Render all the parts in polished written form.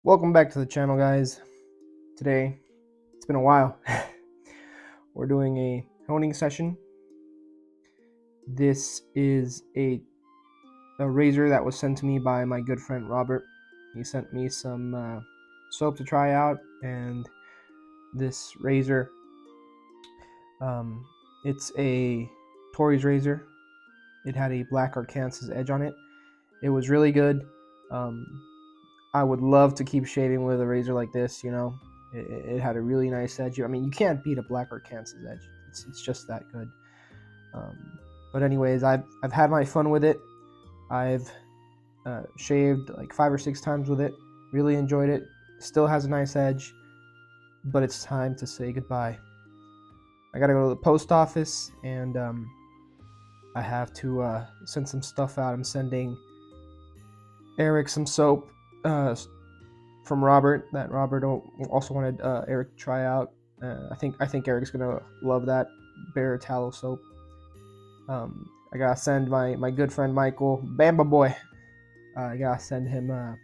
Welcome back to the channel, guys. Today, it's been a while. We're doing a honing session. This is a razor that was sent to me by my good friend Robert. He sent me some soap to try out, and this razor, it's a Tory's razor. It had a black Arkansas edge on it. It was really good. I would love to keep shaving with a razor like this, you know. It had a really nice edge. I mean, you can't beat a black Arkansas edge. It's just that good. But anyways, I've had my fun with it. I've shaved like 5 or 6 times with it. Really enjoyed it. Still has a nice edge, but it's time to say goodbye. I gotta go to the post office, and I have to send some stuff out. I'm sending Eric some soap from Robert that Robert also wanted Eric to try out. I think Eric's gonna love that Bear Tallow soap. I gotta send my good friend Michael, Bamba Boy. I gotta send him. I'm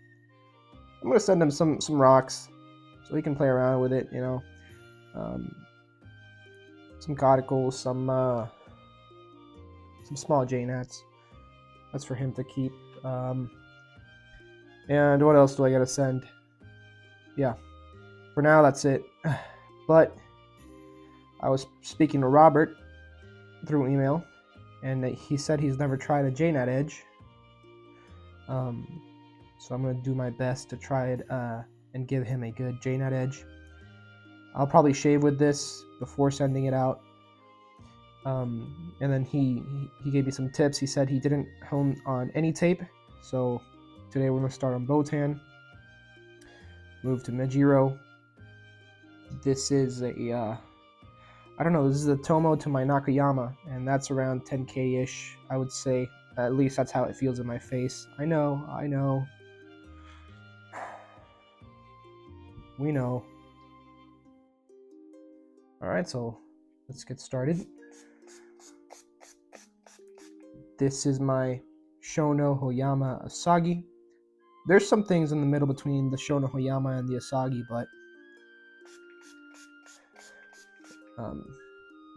gonna send him some rocks so he can play around with it. You know, some cauticles, some small Jnats. That's for him to keep. And what else do I gotta send? Yeah, for now that's it. But I was speaking to Robert through email, and he said he's never tried a Jnat edge. So I'm gonna do my best to try it and give him a good Jnat edge. I'll probably shave with this before sending it out. And then he gave me some tips. He said he didn't hone on any tape, so today we're gonna start on Botan. Move to Mejiro. This is a I don't know. This is a Tomo to my Nakayama, and that's around 10K-ish, I would say. At least that's how it feels in my face. I know. We know. Alright, so let's get started. This is my Shono Hoyama Asagi. There's some things in the middle between the Shono Hoyama and the Asagi, but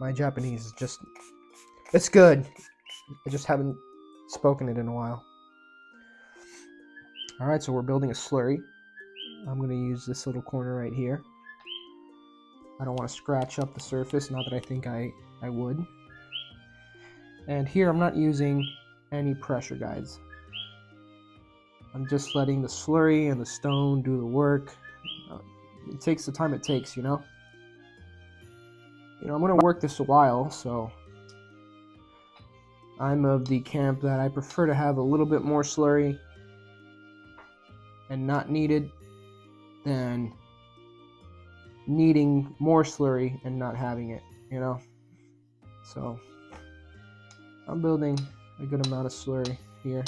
my Japanese is just, it's good. I just haven't spoken it in a while. Alright, so we're building a slurry. I'm going to use this little corner right here. I don't want to scratch up the surface, not that I think I would. And here I'm not using any pressure guides. I'm just letting the slurry and the stone do the work. It takes the time it takes, you know? I'm going to work this a while, so I'm of the camp that I prefer to have a little bit more slurry and not needed than needing more slurry and not having it, you know? So I'm building a good amount of slurry here.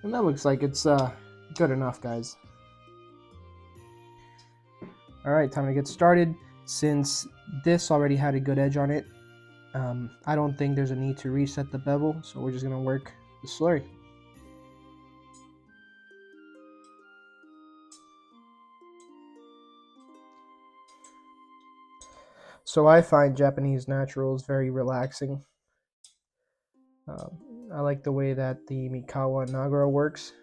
And that looks like it's good enough, guys. Alright, time to get started. Since this already had a good edge on it, I don't think there's a need to reset the bevel, so we're just going to work the slurry. So I find Japanese naturals very relaxing. I like the way that the Mikawa Nagara works.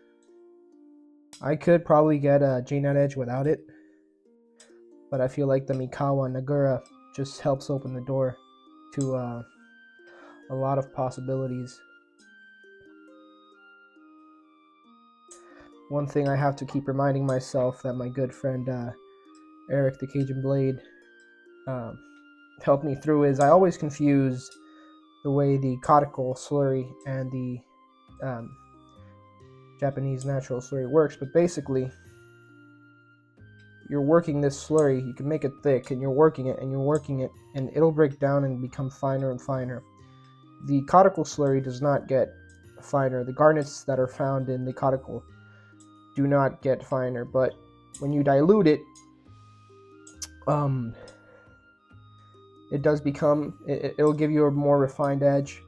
I could probably get a Jnat edge without it, but I feel like the Mikawa Nagara just helps open the door to a lot of possibilities. One thing I have to keep reminding myself that my good friend Eric the Cajun Blade helped me through is I always confuse the way the caudical slurry and the Japanese natural slurry works, but basically you're working this slurry, you can make it thick, and you're working it, and it'll break down and become finer and finer. The caudical slurry does not get finer. The garnets that are found in the caudical do not get finer, but when you dilute it, it does become, it'll give you a more refined edge.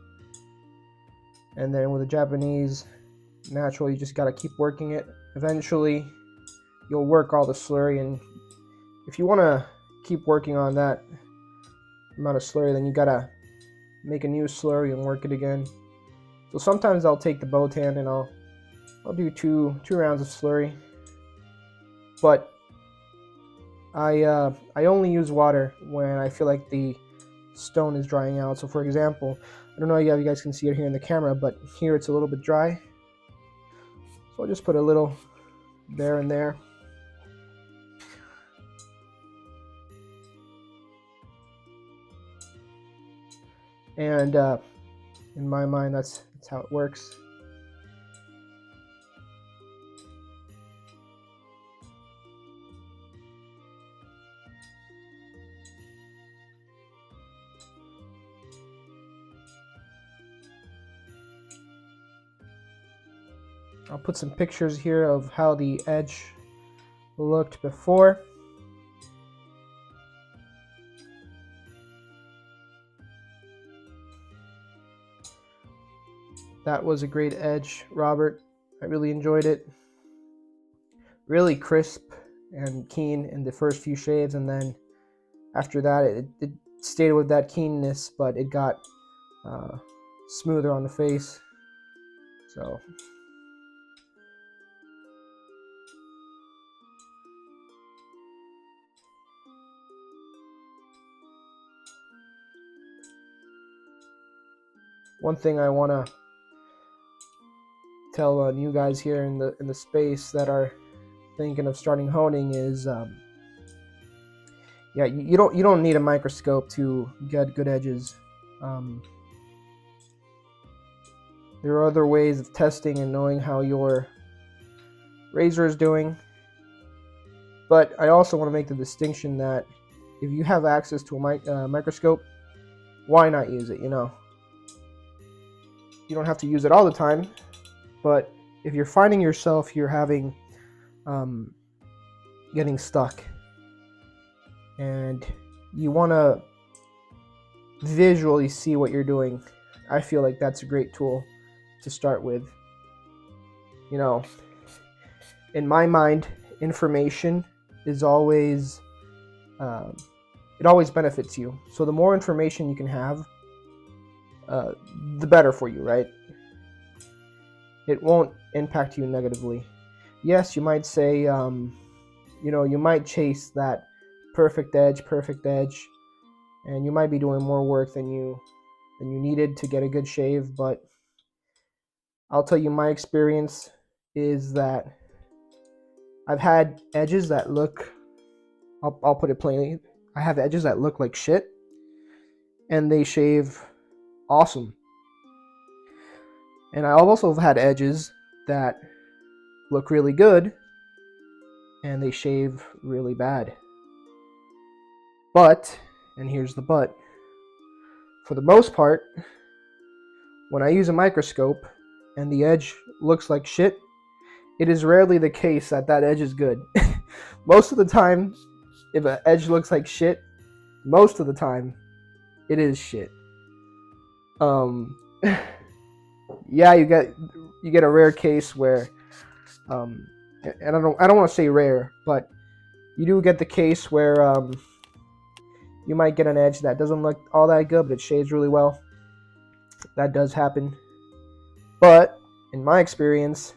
And then with the Japanese natural, you just got to keep working it. Eventually you'll work all the slurry, and if you want to keep working on that amount of slurry, then you got to make a new slurry and work it again. So sometimes I'll take the Botan and I'll do two rounds of slurry, but I only use water when I feel like the stone is drying out. So for example, I don't know if you guys can see it here in the camera, but here it's a little bit dry. So I'll just put a little there and there. And in my mind, that's how it works. I'll put some pictures here of how the edge looked before. That was a great edge, Robert. I really enjoyed it. Really crisp and keen in the first few shaves, and then after that it stayed with that keenness, but it got smoother on the face. So one thing I want to tell you guys here in the space that are thinking of starting honing is yeah, you don't need a microscope to get good edges. There are other ways of testing and knowing how your razor is doing, but I also want to make the distinction that if you have access to a microscope, why not use it? You know, you don't have to use it all the time, but if you're finding yourself you're having getting stuck and you want to visually see what you're doing, I feel like that's a great tool to start with. You know, in my mind, information is always it always benefits you. So the more information you can have, the better for you, right? It won't impact you negatively. Yes, you might say, you know, you might chase that perfect edge, and you might be doing more work than you needed to get a good shave. But I'll tell you, my experience is that I've had edges that look, I'll put it plainly, I have edges that look like shit, and they shave awesome. And I also have had edges that look really good, and they shave really bad. But, and here's the but, for the most part, when I use a microscope and the edge looks like shit, it is rarely the case that that edge is good. Most of the time, if an edge looks like shit, most of the time, it is shit. Yeah, you get a rare case where, and I don't want to say rare, but you do get the case where you might get an edge that doesn't look all that good, but it shaves really well. That does happen. But in my experience,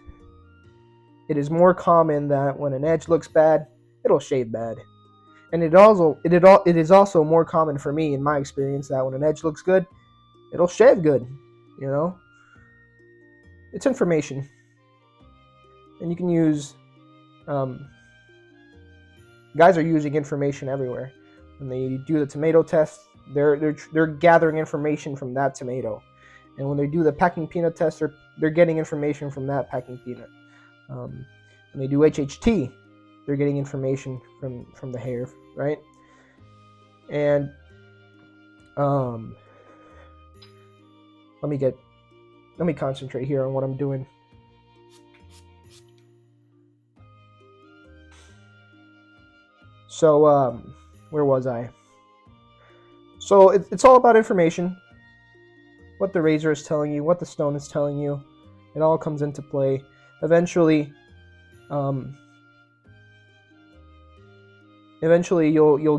it is more common that when an edge looks bad, it'll shave bad. And it is also more common for me in my experience that when an edge looks good, it'll shave good. You know, it's information, and you can use. Guys are using information everywhere. When they do the tomato test, they're gathering information from that tomato, and when they do the packing peanut test, they're getting information from that packing peanut. When they do HHT, they're getting information from the hair, right? And let me concentrate here on what I'm doing. So where was I? So it's all about information. What the razor is telling you, what the stone is telling you, it all comes into play. Eventually, you'll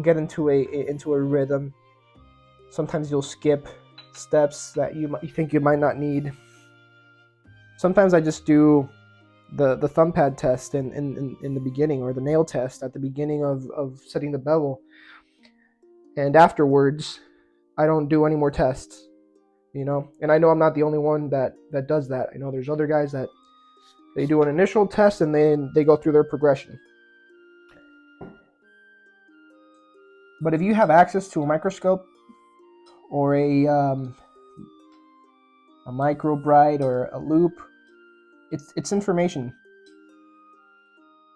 get into a rhythm. Sometimes you'll skip steps that you think you might not need. Sometimes I just do the thumb pad test in the beginning, or the nail test at the beginning of setting the bevel, and afterwards I don't do any more tests, you know. And I know I'm not the only one that does that. I know there's other guys that they do an initial test and then they go through their progression. But if you have access to a microscope or a microbrite or a loop, it's information.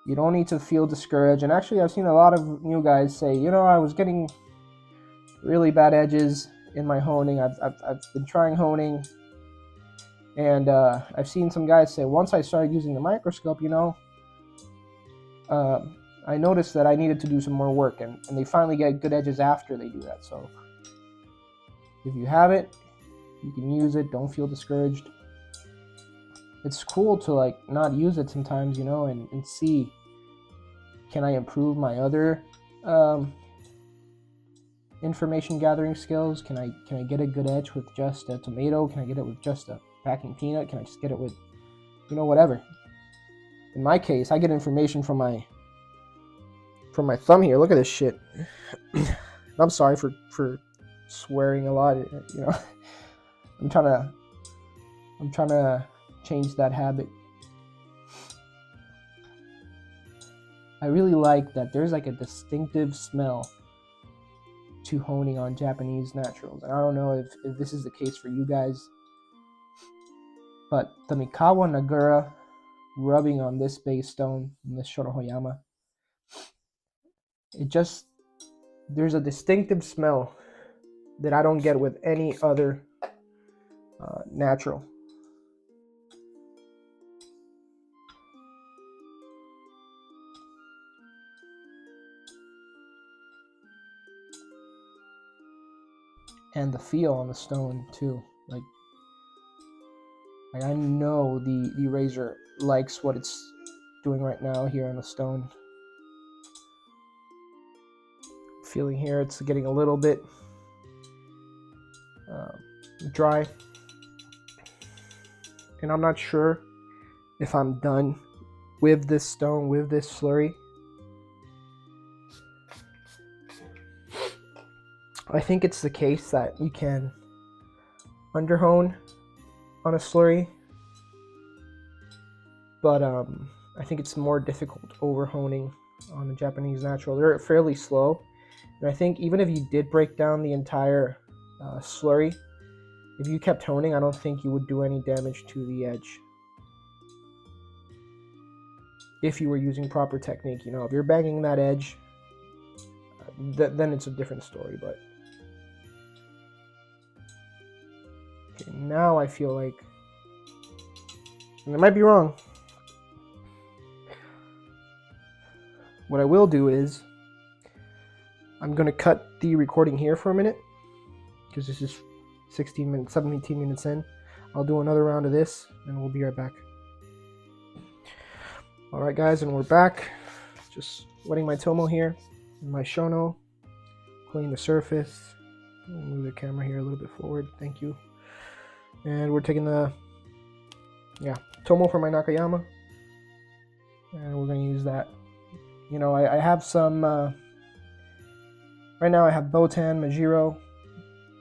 You don't need to feel discouraged. And actually, I've seen a lot of new guys say, you know, I was getting really bad edges in my honing. I've been trying honing, and I've seen some guys say, once I started using the microscope, you know, I noticed that I needed to do some more work, and they finally get good edges after they do that. So if you have it, you can use it. Don't feel discouraged. It's cool to like not use it sometimes, you know, and see, can I improve my other information gathering skills? Can I get a good edge with just a tomato? Can I get it with just a packing peanut? Can I just get it with, you know, whatever? In my case, I get information from my thumb here. Look at this shit. I'm sorry for swearing a lot, you know. I'm trying to change that habit. I really like that there's like a distinctive smell to honing on Japanese naturals. And I don't know if this is the case for you guys, but the Mikawa Nagura rubbing on this base stone, on this Shorohoyama, there's a distinctive smell that I don't get with any other natural. And the feel on the stone too. Like I know the razor likes what it's doing right now here on the stone. Feeling here, it's getting a little bit dry, and I'm not sure if I'm done with this stone, with this slurry. I think it's the case that you can underhone on a slurry, but I think it's more difficult overhoning on a Japanese natural. They're fairly slow, and I think even if you did break down the entire slurry, if you kept honing, I don't think you would do any damage to the edge. If you were using proper technique, you know, if you're banging that edge, then it's a different story. But okay, now I feel like, and I might be wrong, what I will do is I'm going to cut the recording here for a minute, because this is 17 minutes in. I'll do another round of this, and we'll be right back. Alright guys, and we're back. Just wetting my Tomo here, in my Shono, clean the surface. I'll move the camera here a little bit forward, thank you. And we're taking the Tomo for my Nakayama, and we're going to use that. You know, I have some, right now I have Botan, Mejiro.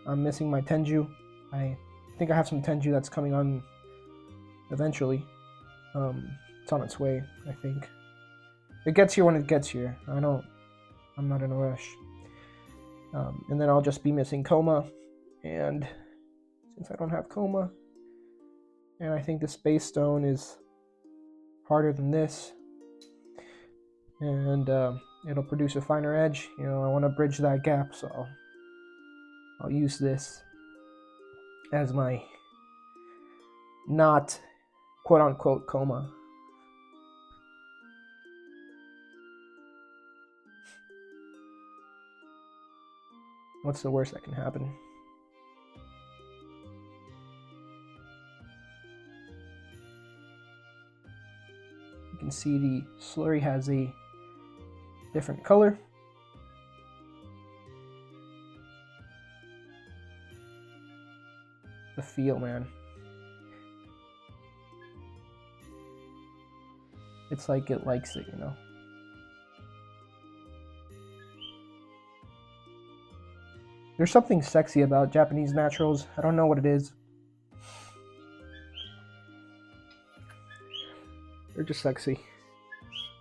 I'm missing my Tenju. I think I have some Tenju that's coming on eventually. It's on its way, I think. It gets here when it gets here. I'm not in a rush. And then I'll just be missing Koma. And since I don't have Koma, and I think the space stone is harder than this, and it'll produce a finer edge. You know, I want to bridge that gap, so I'll use this as my not quote-unquote Koma. What's the worst that can happen? You can see the slurry has a different color. The feel, man. It's like it likes it, you know. There's something sexy about Japanese naturals. I don't know what it is. They're just sexy.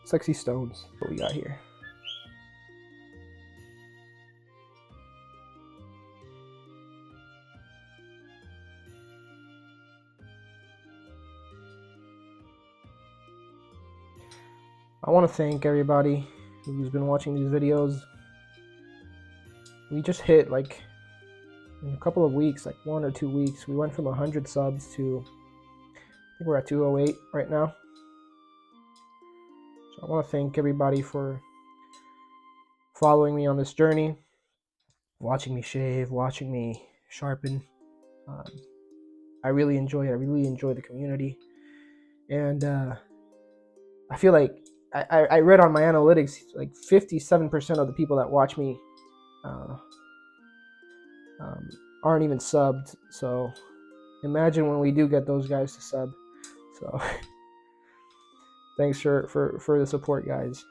Sexy stones. What we got here. I want to thank everybody who's been watching these videos. We just hit, like, in a couple of weeks, like 1 or 2 weeks, we went from 100 subs to, I think we're at 208 right now. So I want to thank everybody for following me on this journey, watching me shave, watching me sharpen. I really enjoy it. I really enjoy the community. And I feel like I read on my analytics, like 57% of the people that watch me aren't even subbed. So imagine when we do get those guys to sub. So thanks for the support, guys.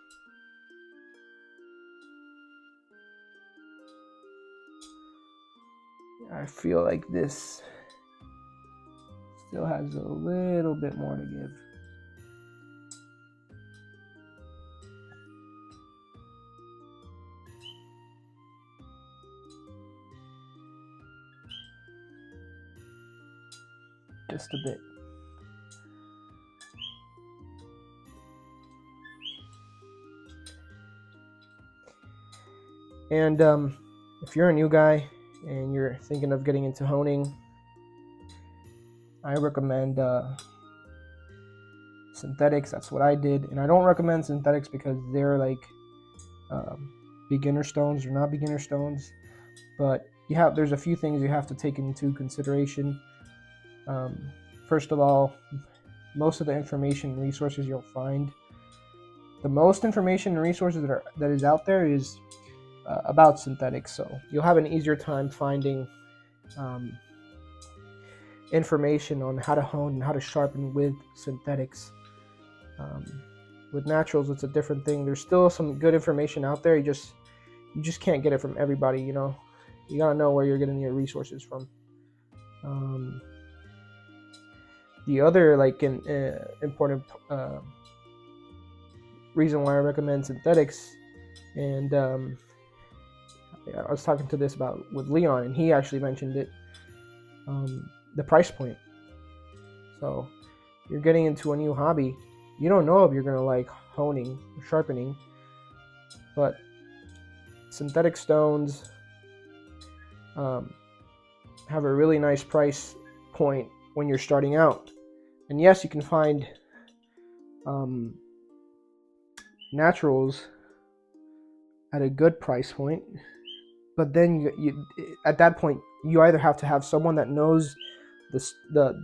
I feel like this still has a little bit more to give. Just a bit. And if you're a new guy and you're thinking of getting into honing, I recommend synthetics. That's what I did. And I don't recommend synthetics because they're like beginner stones. They're not beginner stones, but there's a few things you have to take into consideration. First of all, most of the information and resources you'll find, the most information and resources that is out there is about synthetics, so you'll have an easier time finding information on how to hone and how to sharpen with synthetics. With naturals, it's a different thing. There's still some good information out there. You just can't get it from everybody, you know. You gotta know where you're getting your resources from. The other important reason why I recommend synthetics, and I was talking to this with Leon, and he actually mentioned it, the price point. So you're getting into a new hobby. You don't know if you're going to like honing or sharpening, but synthetic stones have a really nice price point when you're starting out. And yes, you can find naturals at a good price point, but then you at that point you either have to have someone that knows the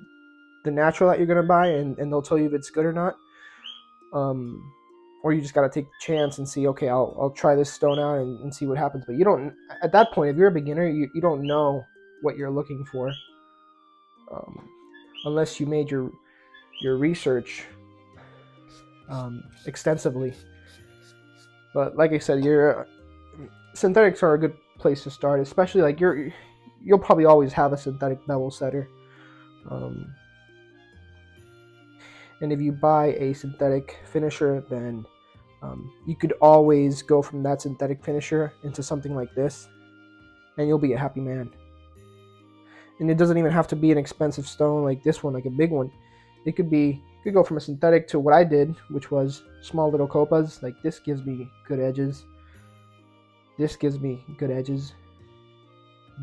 natural that you're going to buy, and they'll tell you if it's good or not, or you just got to take the chance and see, okay, I'll try this stone out and see what happens. But you don't, at that point, if you're a beginner, you don't know what you're looking for, unless you made your research extensively. But like I said, synthetics are a good place to start, especially like you'll probably always have a synthetic bevel setter, and if you buy a synthetic finisher, then you could always go from that synthetic finisher into something like this, and you'll be a happy man. And it doesn't even have to be an expensive stone like this one, like a big one. It could go from a synthetic to what I did, which was small little copas. Like this gives me good edges. This gives me good edges.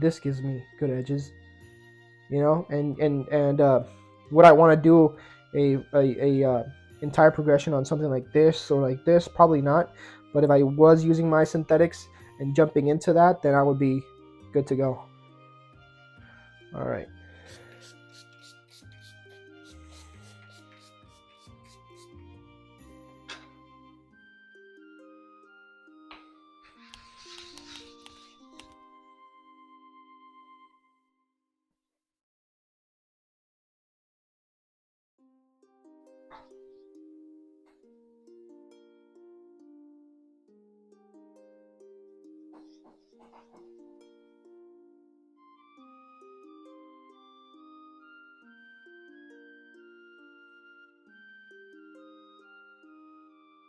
This gives me good edges. You know, and would I want to do a entire progression on something like this or like this? Probably not. But if I was using my synthetics and jumping into that, then I would be good to go. All right.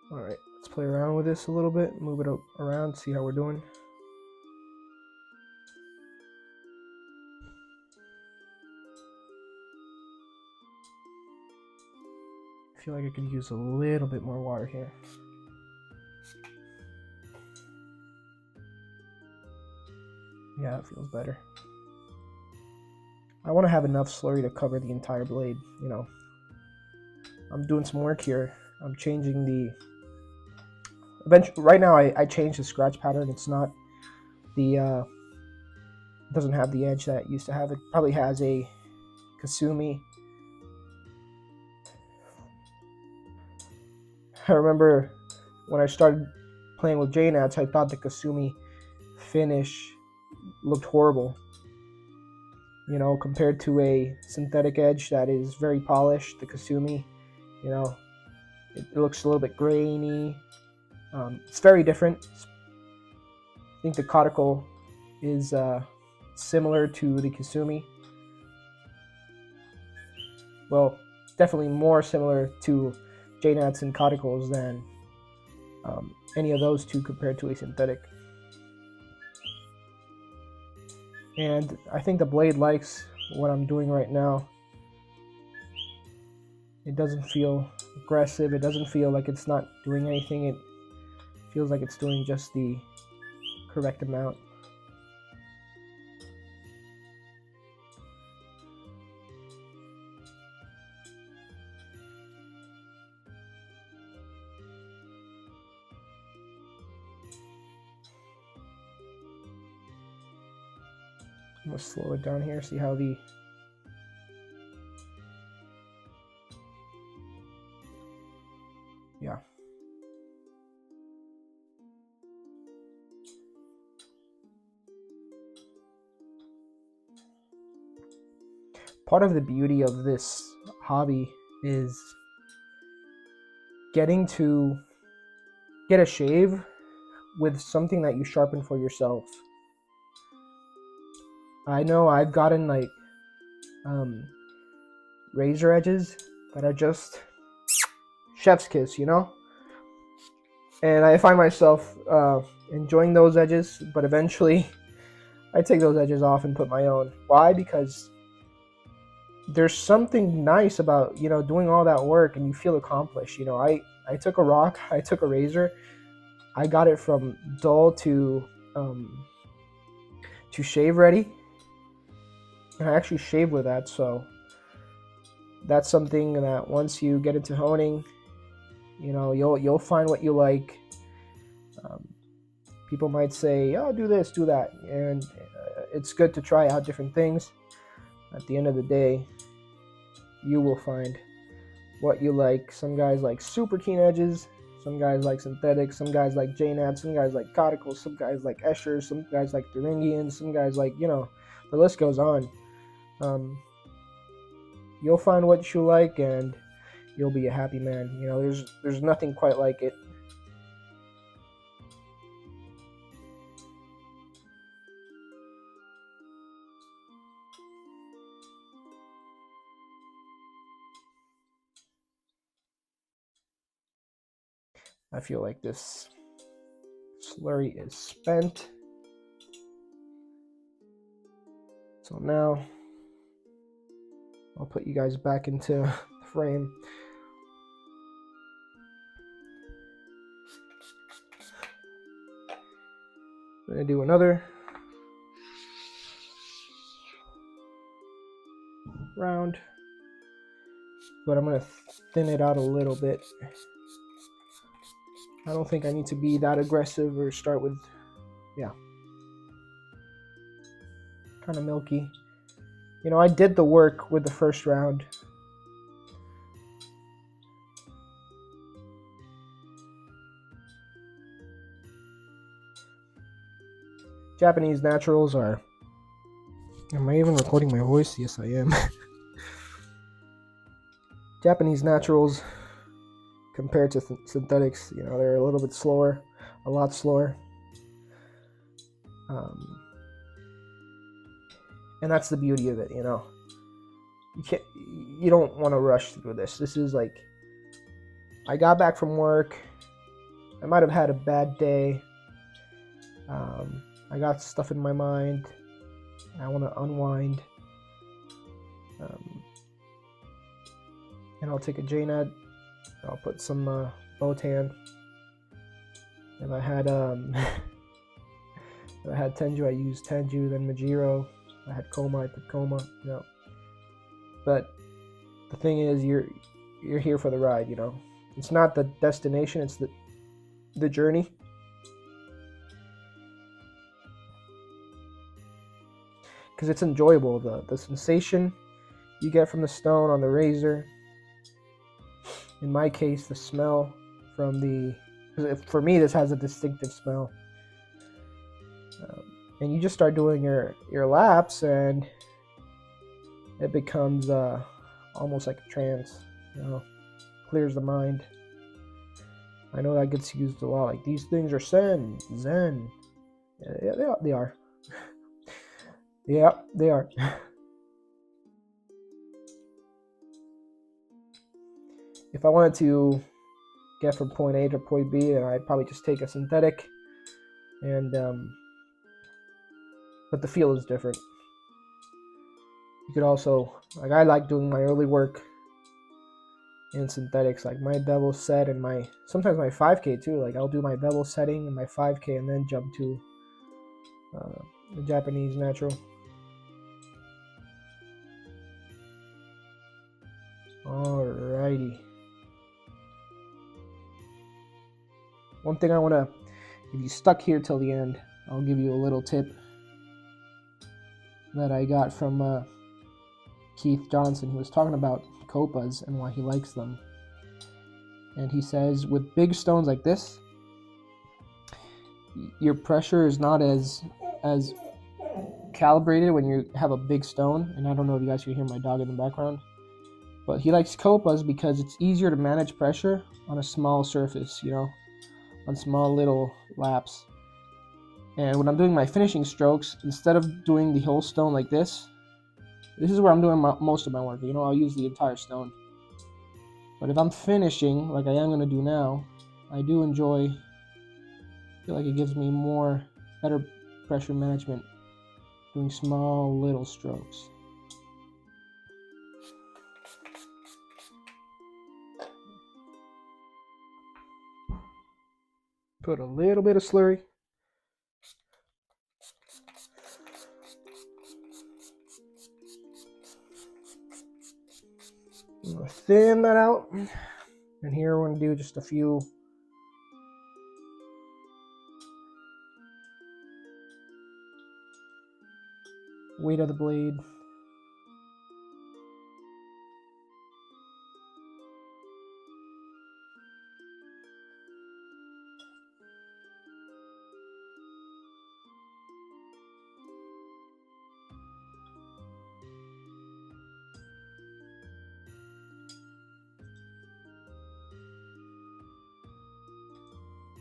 All right, let's play around with this a little bit, move it around, see how we're doing. I feel like I could use a little bit more water here. Yeah, it feels better. I want to have enough slurry to cover the entire blade, you know. I'm doing some work here. I'm changing the... Right now I changed the scratch pattern. It's not the... It doesn't have the edge that it used to have. It probably has a Kasumi. I remember when I started playing with Jnats, I thought the Kasumi finish looked horrible. You know, compared to a synthetic edge that is very polished, the Kasumi, you know, it looks a little bit grainy. It's very different. I think the caudicle is similar to the Kasumi. Well, definitely more similar to Jnats and caudicles than any of those two compared to a synthetic. And I think the blade likes what I'm doing right now. It doesn't feel aggressive. It doesn't feel like it's not doing anything. It feels like it's doing just the correct amount. I'm gonna slow it down here, see how the... Yeah. Part of the beauty of this hobby is getting to get a shave with something that you sharpen for yourself. I know I've gotten like razor edges that are just chef's kiss, you know? And I find myself enjoying those edges, but eventually I take those edges off and put my own. Why? Because there's something nice about, you know, doing all that work and you feel accomplished. You know, I took a rock, I took a razor, I got it from dull to shave ready, and I actually shave with that. So that's something that once you get into honing, you know, you'll find what you like. People might say, oh, do this, do that, and it's good to try out different things. At the end of the day, you will find what you like. Some guys like super keen edges, some guys like synthetic, some guys like Jnat, some guys like caudicles, some guys like Eschers, some guys like Thuringians, some guys like, you know, the list goes on. You'll find what you like and you'll be a happy man. You know, there's nothing quite like it. I feel like this slurry is spent. So now I'll put you guys back into the frame. I'm gonna do another round, but I'm gonna thin it out a little bit. I don't think I need to be that aggressive or start with, yeah. kind of milky. You know, I did the work with the first round. Japanese naturals are... Am I even recording my voice? Yes, I am. Japanese naturals compared to synthetics, you know, they're a little bit slower, a lot slower. And that's the beauty of it, you know. You don't want to rush through this. This is like, I got back from work. I might have had a bad day. I got stuff in my mind. I want to unwind. And I'll take a Jnat. I'll put some Botan. If I had if I had Tenju, I used Tenju. Then Mejiro. If I had Koma, I put Koma. You know. But the thing is, you're here for the ride. You know, it's not the destination; it's the journey. Because it's enjoyable. The sensation you get from the stone on the razor. In my case, the smell from the... For me, this has a distinctive smell. And you just start doing your laps, and it becomes almost like a trance. You know, clears the mind. I know that gets used a lot. Like, these things are zen. Yeah, they are. Yeah, they are. If I wanted to get from point A to point B, then I'd probably just take a synthetic, and but the feel is different. You could also, like, I like doing my early work in synthetics, like my bevel set and sometimes my 5K too. Like, I'll do my bevel setting and my 5K and then jump to the Japanese natural. Alrighty. One thing I want to, if you stuck here till the end, I'll give you a little tip that I got from Keith Johnson. He was talking about copas and why he likes them. And he says, with big stones like this, your pressure is not as calibrated when you have a big stone. And I don't know if you guys can hear my dog in the background. But he likes copas because it's easier to manage pressure on a small surface, you know, on small little laps. And when I'm doing my finishing strokes, instead of doing the whole stone like this is where I'm doing most of my work. You know, I'll use the entire stone. But if I'm finishing, like I am going to do now, I do enjoy, I feel like it gives me better pressure management, doing small little strokes. Put a little bit of slurry. I'm gonna thin that out. And here we're gonna do just a few weight of the blade.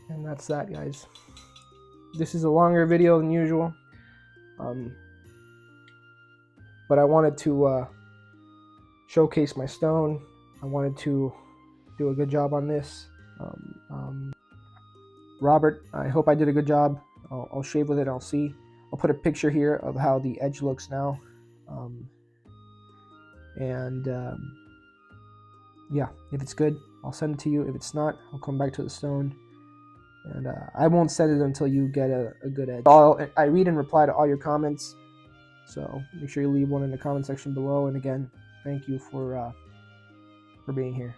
And that's that, guys. This is a longer video than usual, but I wanted to showcase my stone. I wanted to do a good job on this. Robert, I hope I did a good job. I'll shave with it. I'll see. I'll put a picture here of how the edge looks now. Yeah, if it's good, I'll send it to you. If it's not, I'll come back to the stone. And I won't send it until you get a good edge. I read and reply to all your comments, so make sure you leave one in the comment section below. And again, thank you for being here.